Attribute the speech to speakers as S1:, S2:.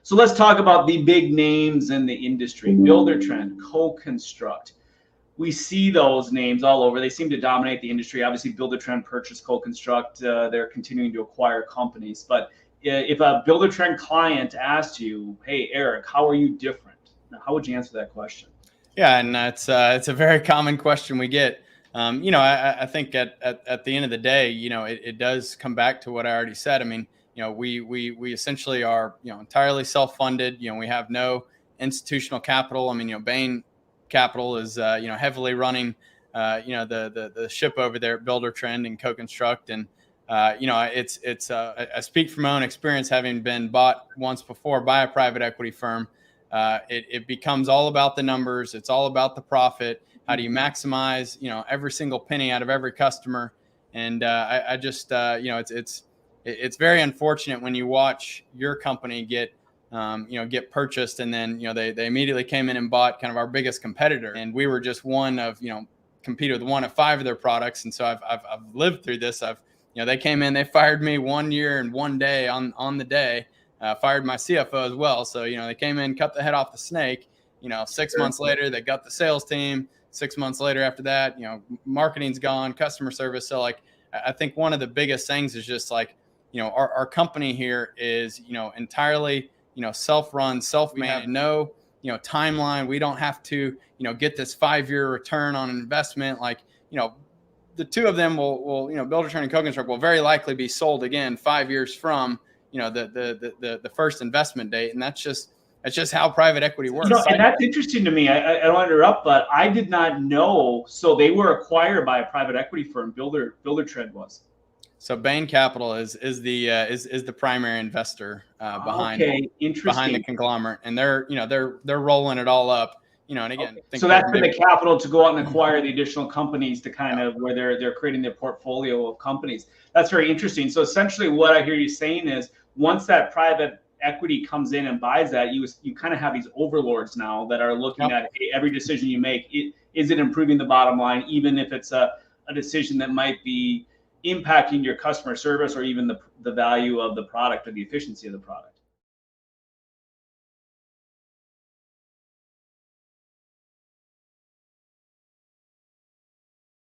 S1: So let's talk about the big names in the industry. Buildertrend, Co-Construct. We see those names all over. They seem to dominate the industry. Obviously, Buildertrend purchased Co-Construct. They're continuing to acquire companies. But if a Buildertrend client asked you, hey, Eric, how are you different? Now, how would you answer that question?
S2: Yeah, and it's a very common question we get. I think at the end of the day, it does come back to what I already said. I mean, we essentially are, entirely self-funded. We have no institutional capital. I mean, Bain Capital is, heavily running, the ship over there at Buildertrend and Co-Construct. And, I speak from my own experience, having been bought once before by a private equity firm. It becomes all about the numbers. It's all about the profit. How do you maximize, every single penny out of every customer? And I just, it's very unfortunate when you watch your company get purchased, and then, they immediately came in and bought kind of our biggest competitor. And we were just one of, competed with one of 5 of their products. And so I've lived through this. They came in, they fired me 1 year and 1 day on the day. Fired my CFO as well. So, they came in, cut the head off the snake. 6 months later, they got the sales team. 6 months later after that, marketing's gone, customer service. So, I think one of the biggest things is just our company here is, entirely, self-run, self-managed, no, timeline. We don't have to, get this 5-year return on an investment. The two of them will Buildertrend and Co-Construct will very likely be sold again 5 years from, the first investment date. And that's just how private equity works.
S1: And that's interesting to me. I don't want to interrupt, but I did not know. So they were acquired by a private equity firm. Buildertrend was.
S2: So Bain Capital is the primary investor behind the conglomerate, and they're rolling it all up. And again,
S1: so that's been the capital to go out and acquire the additional companies to kind of where they're creating their portfolio of companies. That's very interesting. So essentially, what I hear you saying is, once that private equity comes in and buys that, you kind of have these overlords now that are looking at every decision you make. Is it improving the bottom line, even if it's a decision that might be impacting your customer service or even the value of the product or the efficiency of the product?